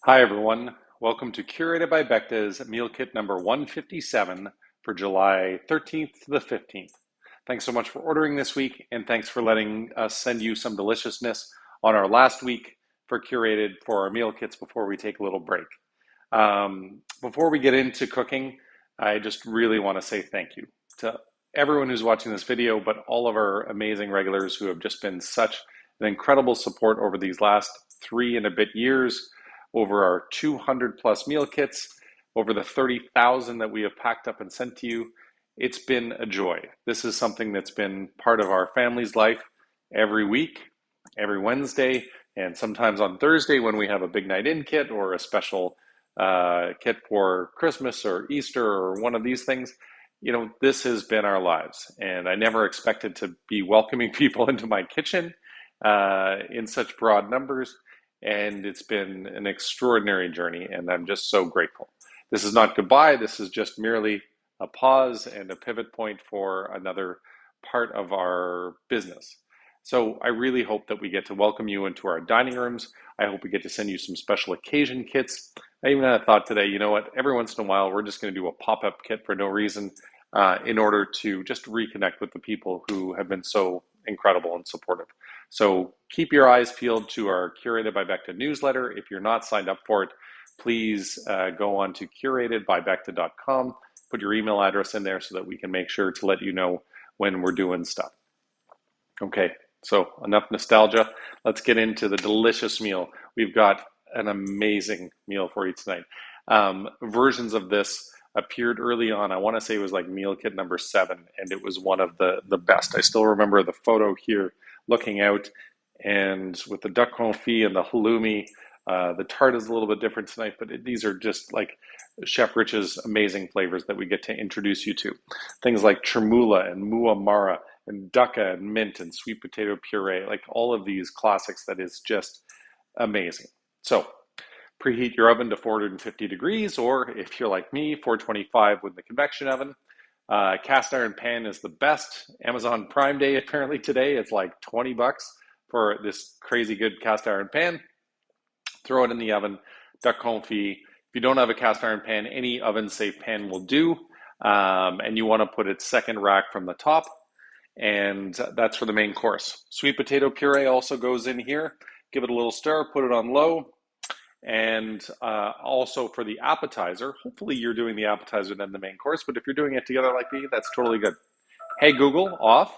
Hi everyone, welcome to Curated by Becta's meal kit number 157 for July 13th to the 15th. Thanks so much for ordering this week, and thanks for letting us send you some deliciousness on our last week for Curated for our meal kits before we take a little break. Before we get into cooking, I just really want to say thank you to everyone who's watching this video, but all of our amazing regulars who have just been such an incredible support over these last 3 and a bit years, over our 200 plus meal kits, over the 30,000 that we have packed up and sent to you. It's been a joy. This is something that's been part of our family's life every week, every Wednesday, and sometimes on Thursday when we have a big night in kit or a special kit for Christmas or Easter or one of these things. You know, this has been our lives, and I never expected to be welcoming people into my kitchen in such broad numbers, and it's been an extraordinary journey, and I'm just so grateful. This is not goodbye, this is just merely a pause and a pivot point for another part of our business. So I really hope that we get to welcome you into our dining rooms. I hope we get to send you some special occasion kits. I even had a thought today, you know what, every once in a while, we're just going to do a pop-up kit for no reason in order to just reconnect with the people who have been so incredible and supportive. So keep your eyes peeled to our Curated by Becta newsletter. If you're not signed up for it, please go on to curatedbybecta.com, put your email address in there so that we can make sure to let you know when we're doing stuff. Okay, so enough nostalgia. Let's get into the delicious meal. We've got an amazing meal for you tonight. Versions of this appeared early on. I want to say it was like meal kit number 7, and it was one of the best. I still remember the photo here looking out, and with the duck confit and the halloumi. The tart is a little bit different tonight, but these are just like Chef Rich's amazing flavors that we get to introduce you to. Things like chermoula and muamara and dukkha and mint and sweet potato puree, like all of these classics that is just amazing. So preheat your oven to 450 degrees, or if you're like me, 425 with the convection oven. Cast iron pan is the best. Amazon Prime Day apparently today. It's like 20 bucks for this crazy good cast iron pan. Throw it in the oven. Duck confit. If you don't have a cast iron pan, any oven safe pan will do. And you want to put it second rack from the top. And that's for the main course. Sweet potato puree also goes in here. Give it a little stir, put it on low. And also for the appetizer, hopefully you're doing the appetizer then the main course, but if you're doing it together like me, that's totally good. Hey Google, off.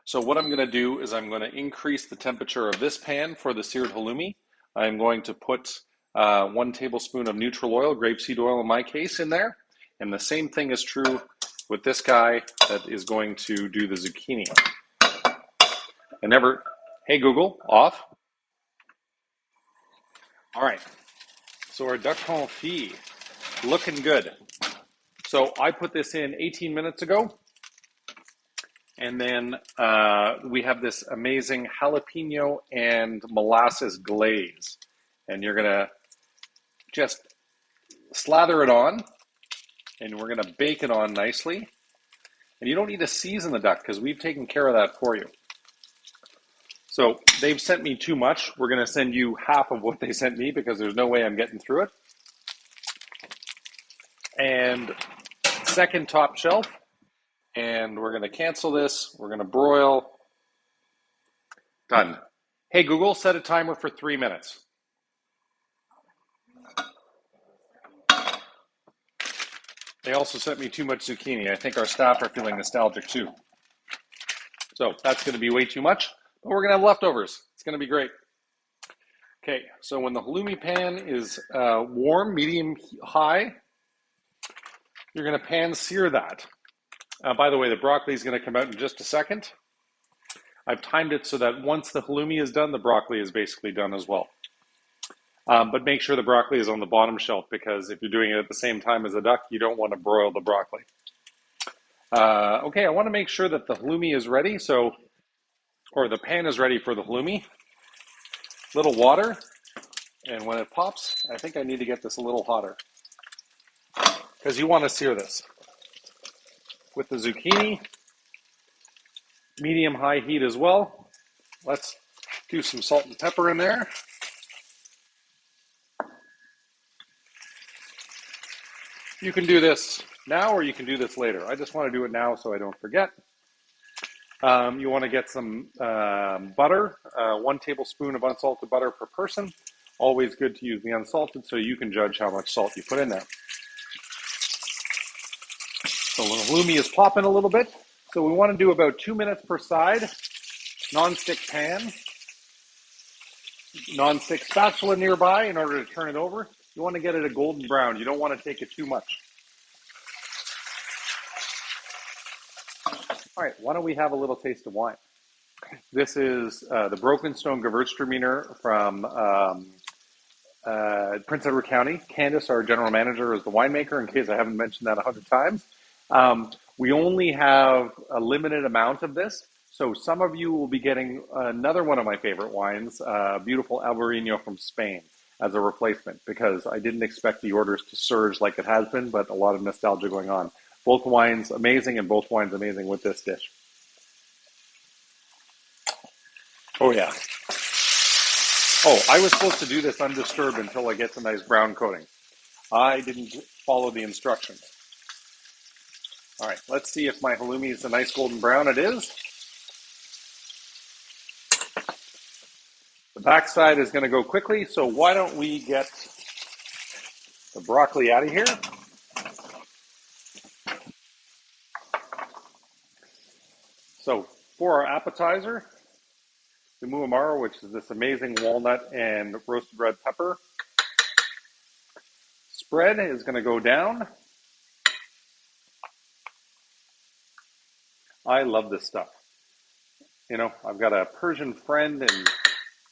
So what I'm going to do is I'm going to increase the temperature of this pan for the seared halloumi. I'm going to put 1 tablespoon of neutral oil, grapeseed oil in my case, in there. And the same thing is true with this guy that is going to do the zucchini. Hey Google, off. All right, so our duck confit, looking good. So I put this in 18 minutes ago, and then we have this amazing jalapeno and molasses glaze, and you're gonna just slather it on, and we're gonna bake it on nicely. And you don't need to season the duck because we've taken care of that for you. So they've sent me too much. We're gonna send you half of what they sent me because there's no way I'm getting through it. And second top shelf, and we're going to cancel this. We're going to broil. Done. Hey Google, set a timer for 3 minutes. They also sent me too much zucchini. I think our staff are feeling nostalgic too. So that's going to be way too much, but we're going to have leftovers. It's going to be great. Okay, so when the halloumi pan is warm, medium high, you're going to pan sear that. By the way, the broccoli is going to come out in just a second. I've timed it so that once the halloumi is done, the broccoli is basically done as well. But make sure the broccoli is on the bottom shelf, because if you're doing it at the same time as the duck, you don't want to broil the broccoli. Okay, I want to make sure that the halloumi is ready, or the pan is ready for the halloumi. Little water, and when it pops, I think I need to get this a little hotter, because you want to sear this. With the zucchini, medium-high heat as well. Let's do some salt and pepper in there. You can do this now or you can do this later. I just want to do it now so I don't forget. You want to get some butter, 1 tablespoon of unsalted butter per person. Always good to use the unsalted so you can judge how much salt you put in there. So the halloumi is popping a little bit. So we want to do about 2 minutes per side. Non-stick pan. Non-stick spatula nearby in order to turn it over. You want to get it a golden brown. You don't want to take it too much. All right, why don't we have a little taste of wine? This is the Broken Stone Gewürztraminer from Prince Edward County. Candace, our general manager, is the winemaker, in case I haven't mentioned that 100 times. We only have a limited amount of this, so some of you will be getting another one of my favorite wines, beautiful Albarino from Spain, as a replacement, because I didn't expect the orders to surge like it has been, but a lot of nostalgia going on. Both wines amazing, and both wines amazing with this dish. Oh yeah. Oh, I was supposed to do this undisturbed until I get the nice brown coating. I didn't follow the instructions. All right, let's see if my halloumi is a nice golden brown. It is. The backside is going to go quickly, so why don't we get the broccoli out of here? So for our appetizer, the muamara, which is this amazing walnut and roasted red pepper spread, is going to go down. I love this stuff. You know, I've got a Persian friend, and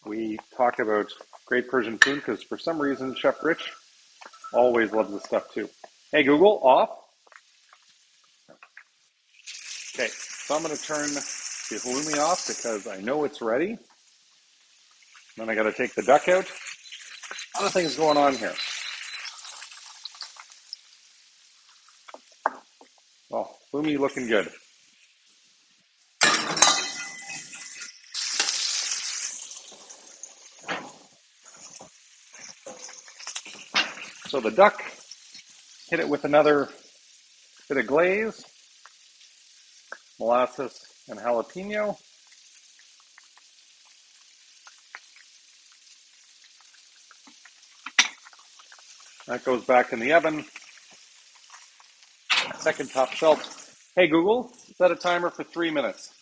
we talk about great Persian food because for some reason Chef Rich always loves this stuff too. Hey Google, off. Okay, so I'm going to turn the halloumi off because I know it's ready. Then I got to take the duck out. A lot of things going on here. Oh, halloumi looking good. So the duck, hit it with another bit of glaze, molasses, and jalapeno. That goes back in the oven. Second top shelf. Hey Google, set a timer for 3 minutes.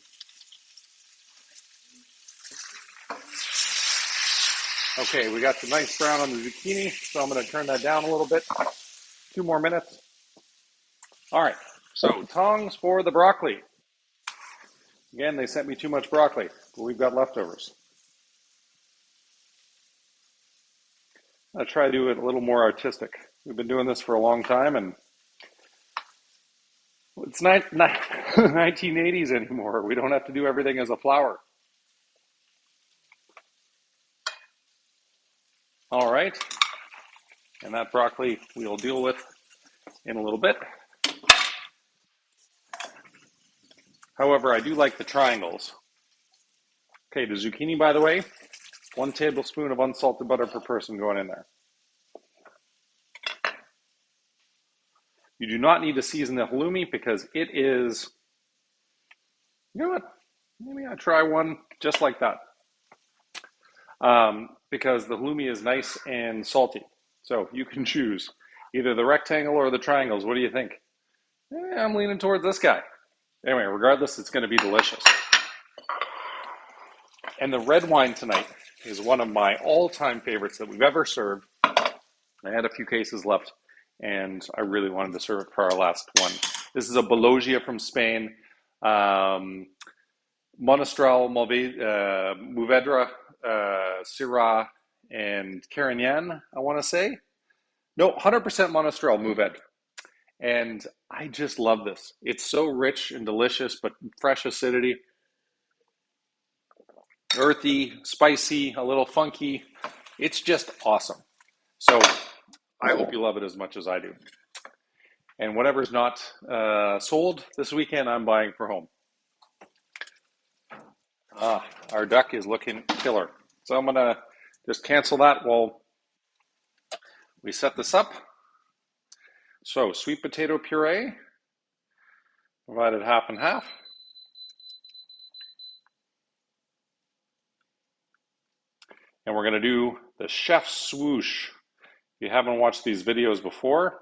Okay, we got the nice brown on the zucchini, so I'm going to turn that down a little bit. 2 more minutes. All right, so tongs for the broccoli. Again, they sent me too much broccoli, but we've got leftovers. I'll try to do it a little more artistic. We've been doing this for a long time, and it's not 1980s anymore. We don't have to do everything as a flower. All right, and that broccoli we'll deal with in a little bit. However, I do like the triangles. Okay, the zucchini, by the way, 1 tablespoon of unsalted butter per person going in there. You do not need to season the halloumi because it is, you know what, maybe I'll try one just like that. Because the halloumi is nice and salty. So you can choose either the rectangle or the triangles. What do you think? I'm leaning towards this guy. Anyway, regardless, it's going to be delicious. And the red wine tonight is one of my all-time favorites that we've ever served. I had a few cases left, and I really wanted to serve it for our last one. This is a Bologna from Spain. Monastral, Mourvedre, Syrah, and Carignan, I want to say. No, 100% Monastral Mourvedre. And I just love this. It's so rich and delicious, but fresh acidity. Earthy, spicy, a little funky. It's just awesome. So I hope you love it as much as I do. And whatever's not sold this weekend, I'm buying for home. Our duck is looking killer. So I'm going to just cancel that while we set this up. So sweet potato puree, divided half and half. And we're gonna do the chef's swoosh. If you haven't watched these videos before,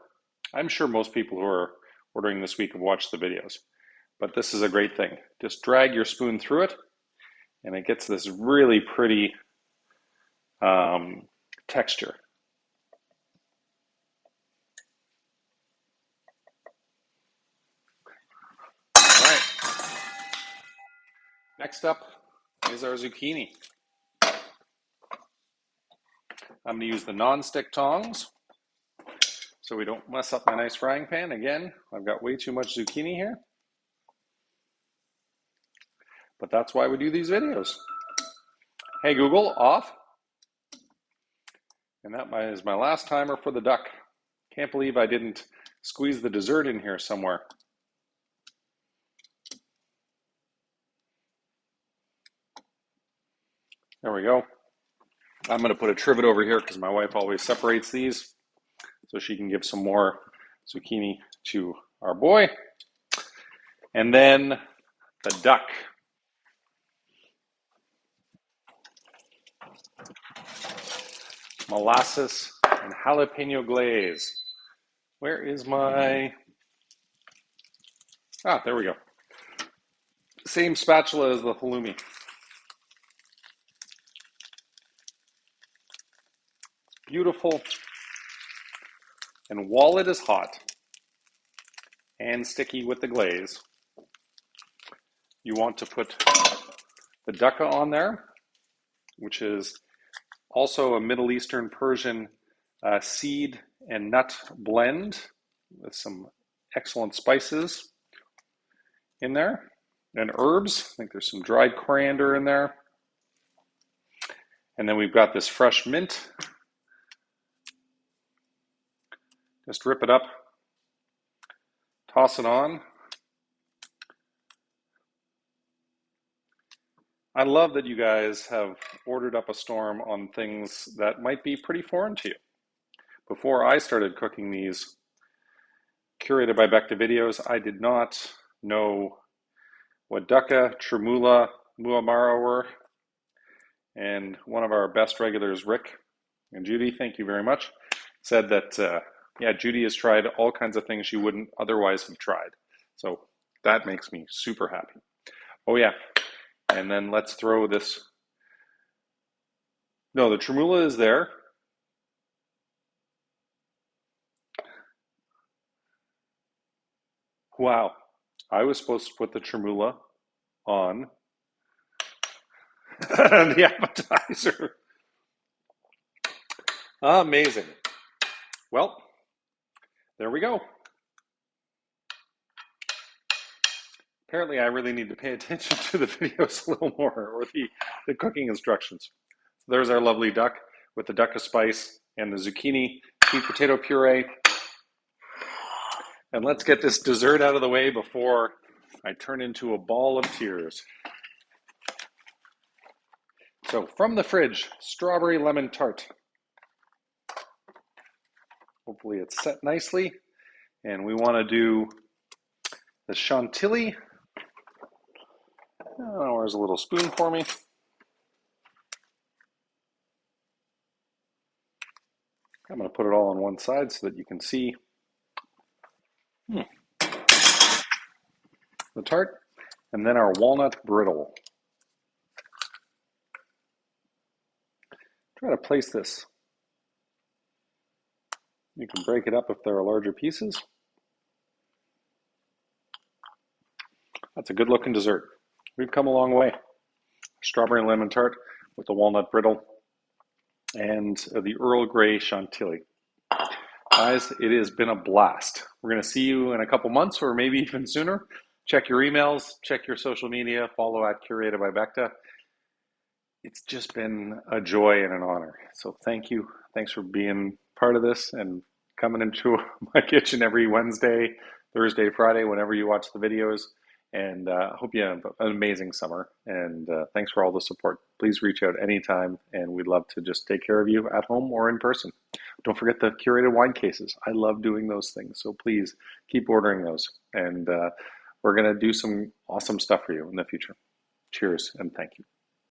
I'm sure most people who are ordering this week have watched the videos, but this is a great thing. Just drag your spoon through it, and it gets this really pretty texture. All right. Next up is our zucchini. I'm going to use the non-stick tongs so we don't mess up my nice frying pan. Again, I've got way too much zucchini here, but that's why we do these videos. Hey Google, off. And that is my last timer for the duck. Can't believe I didn't squeeze the dessert in here somewhere. There we go. I'm going to put a trivet over here because my wife always separates these so she can give some more zucchini to our boy. And then the duck. Molasses and jalapeno glaze. Where is my... Ah, there we go. Same spatula as the halloumi. Beautiful. And while it is hot and sticky with the glaze, you want to put the dukkha on there, which is also a Middle Eastern Persian seed and nut blend with some excellent spices in there and herbs. I think there's some dried coriander in there. And then we've got this fresh mint. Just rip it up, toss it on. I love that you guys have ordered up a storm on things that might be pretty foreign to you. Before I started cooking these Curated by Becta videos, I did not know what dukkha, tremula, muamara were. And one of our best regulars, Rick and Judy, thank you very much, said that, yeah, Judy has tried all kinds of things she wouldn't otherwise have tried. So that makes me super happy. Oh, yeah. And then let's throw this. No, the tremula is there. Wow. I was supposed to put the tremula on the appetizer. Amazing. Well, there we go. Apparently, I really need to pay attention to the videos a little more, or the cooking instructions. So there's our lovely duck with the dukkha spice and the zucchini, sweet potato puree. And let's get this dessert out of the way before I turn into a ball of tears. So from the fridge, strawberry lemon tart. Hopefully it's set nicely. And we want to do the chantilly. Oh, where's a little spoon for me? I'm going to put it all on one side so that you can see the tart. And then our walnut brittle. Try to place this. You can break it up if there are larger pieces. That's a good looking dessert. We've come a long way. Strawberry and lemon tart with the walnut brittle and the Earl Grey chantilly. Guys, it has been a blast. We're going to see you in a couple months or maybe even sooner. Check your emails, check your social media, follow at Curated by Becta. It's just been a joy and an honor. So thank you. Thanks for being part of this and coming into my kitchen every Wednesday, Thursday, Friday, whenever you watch the videos. And hope you have an amazing summer. And thanks for all the support. Please reach out anytime, and we'd love to just take care of you at home or in person. Don't forget the curated wine cases. I love doing those things. So please keep ordering those. And we're going to do some awesome stuff for you in the future. Cheers and thank you.